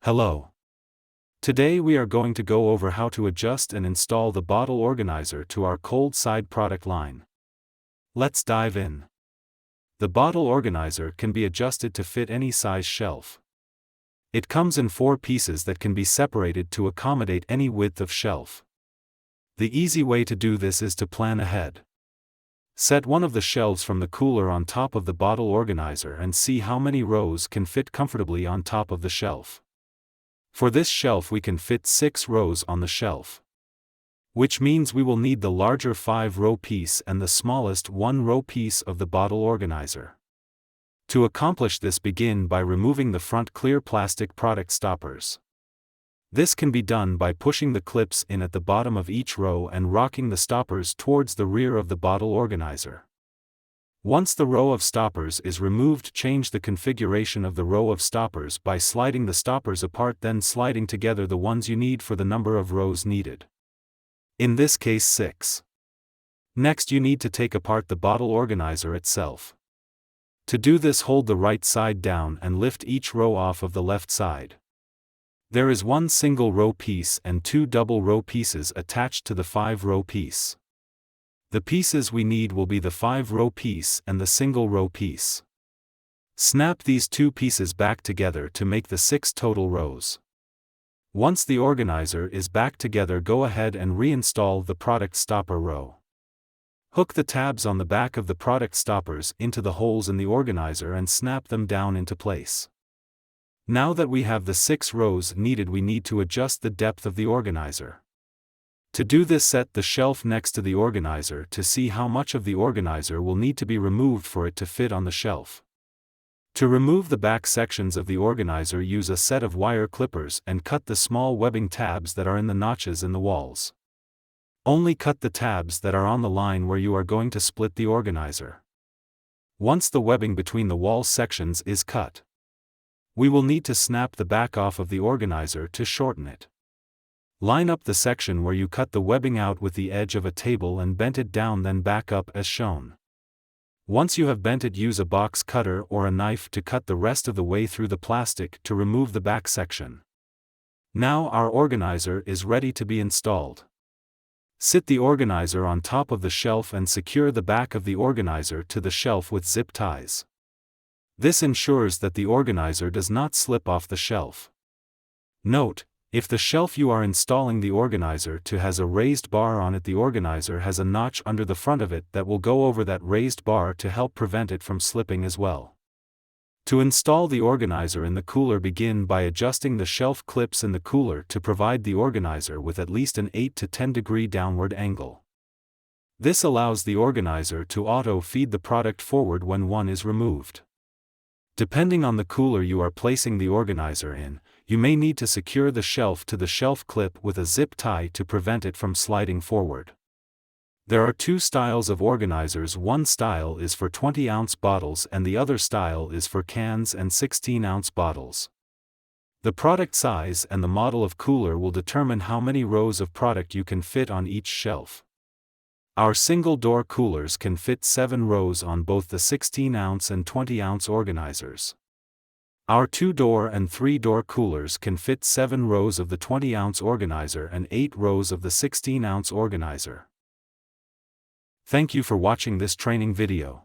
Hello. Today we are going to go over how to adjust and install the bottle organizer to our cold side product line. Let's dive in. The bottle organizer can be adjusted to fit any size shelf. It comes in 4 pieces that can be separated to accommodate any width of shelf. The easy way to do this is to plan ahead. Set one of the shelves from the cooler on top of the bottle organizer and see how many rows can fit comfortably on top of the shelf. For this shelf we can fit 6 rows on the shelf, which means we will need the larger 5-row piece and the smallest 1-row piece of the bottle organizer. To accomplish this, begin by removing the front clear plastic product stoppers. This can be done by pushing the clips in at the bottom of each row and rocking the stoppers towards the rear of the bottle organizer. Once the row of stoppers is removed, change the configuration of the row of stoppers by sliding the stoppers apart, then sliding together the ones you need for the number of rows needed. In this case 6. Next you need to take apart the bottle organizer itself. To do this, hold the right side down and lift each row off of the left side. There is 1 single row piece and 2 double row pieces attached to the 5-row piece. The pieces we need will be the 5-row piece and the single row piece. Snap these 2 pieces back together to make the 6 total rows. Once the organizer is back together, go ahead and reinstall the product stopper row. Hook the tabs on the back of the product stoppers into the holes in the organizer and snap them down into place. Now that we have the 6 rows needed, we need to adjust the depth of the organizer. To do this, set the shelf next to the organizer to see how much of the organizer will need to be removed for it to fit on the shelf. To remove the back sections of the organizer, use a set of wire clippers and cut the small webbing tabs that are in the notches in the walls. Only cut the tabs that are on the line where you are going to split the organizer. Once the webbing between the wall sections is cut, we will need to snap the back off of the organizer to shorten it. Line up the section where you cut the webbing out with the edge of a table and bend it down, then back up as shown. Once you have bent it, use a box cutter or a knife to cut the rest of the way through the plastic to remove the back section. Now our organizer is ready to be installed. Sit the organizer on top of the shelf and secure the back of the organizer to the shelf with zip ties. This ensures that the organizer does not slip off the shelf. Note: if the shelf you are installing the organizer to has a raised bar on it, the organizer has a notch under the front of it that will go over that raised bar to help prevent it from slipping as well. To install the organizer in the cooler, begin by adjusting the shelf clips in the cooler to provide the organizer with at least an 8 to 10 degree downward angle. This allows the organizer to auto-feed the product forward when one is removed. Depending on the cooler you are placing the organizer in, you may need to secure the shelf to the shelf clip with a zip tie to prevent it from sliding forward. There are 2 styles of organizers. One style is for 20-ounce bottles and the other style is for cans and 16-ounce bottles. The product size and the model of cooler will determine how many rows of product you can fit on each shelf. Our single-door coolers can fit 7 rows on both the 16-ounce and 20-ounce organizers. Our 2-door and 3-door coolers can fit 7 rows of the 20-ounce organizer and 8 rows of the 16-ounce organizer. Thank you for watching this training video.